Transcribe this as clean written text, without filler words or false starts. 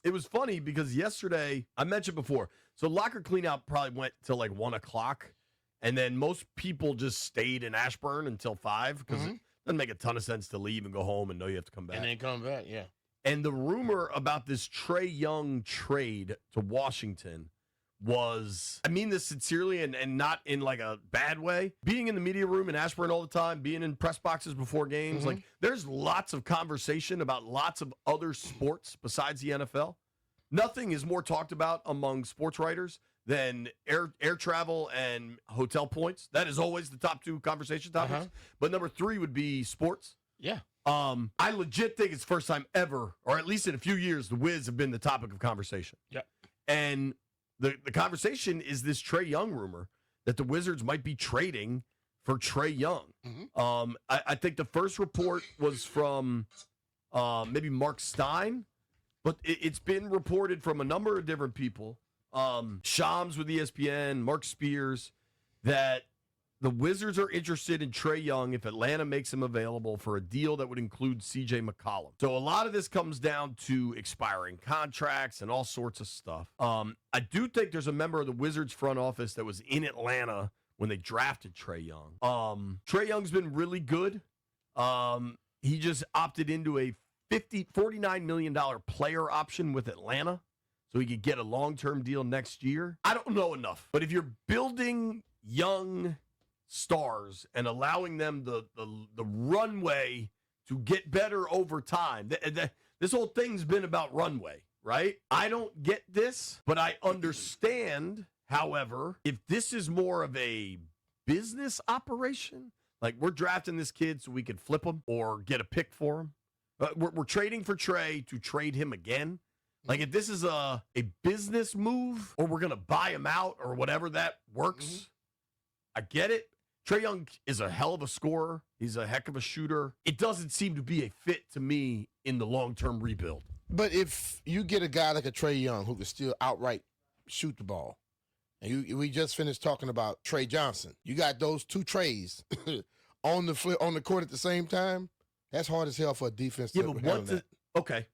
it was funny because yesterday, I mentioned before, so locker cleanout probably went till like 1 o'clock. And then most people just stayed in Ashburn until 5 because it doesn't make a ton of sense to leave and go home and know you have to come back. And then come back, yeah. And the rumor about this Trae Young trade to Washington was, I mean this sincerely and not in like a bad way. Being in the media room in Ashburn all the time, being in press boxes before games, like there's lots of conversation about lots of other sports besides the NFL. Nothing is more talked about among sports writers than air travel and hotel points. That is always the top 2 conversation topics. But number 3 would be sports. Yeah. I legit think it's the first time ever, or at least in a few years, the Wiz have been the topic of conversation. Yeah. And the conversation is this Trae Young rumor that the Wizards might be trading for Trae Young. I think the first report was from maybe Mark Stein, but it's been reported from a number of different people. Shams with ESPN, Mark Spears, that the Wizards are interested in Trae Young if Atlanta makes him available for a deal that would include C.J. McCollum. So a lot of this comes down to expiring contracts and all sorts of stuff. I do think there's a member of the Wizards front office that was in Atlanta when they drafted Trae Young. Trae Young's been really good. He just opted into a $49 million player option with Atlanta, so he could get a long-term deal next year. I don't know enough. But if you're building young stars and allowing them the runway to get better over time, this whole thing's been about runway, right? I don't get this, but I understand, however, if this is more of a business operation, like we're drafting this kid so we can flip him or get a pick for him. We're trading for Trae to trade him again. Like, if this is a business move or we're going to buy him out or whatever that works, I get it. Trae Young is a hell of a scorer. He's a heck of a shooter. It doesn't seem to be a fit to me in the long-term rebuild. But if you get a guy like a Trae Young who can still outright shoot the ball, and we just finished talking about Trey Johnson, you got those 2 Trays on the court at the same time, that's hard as hell for a defense to handle that. Okay.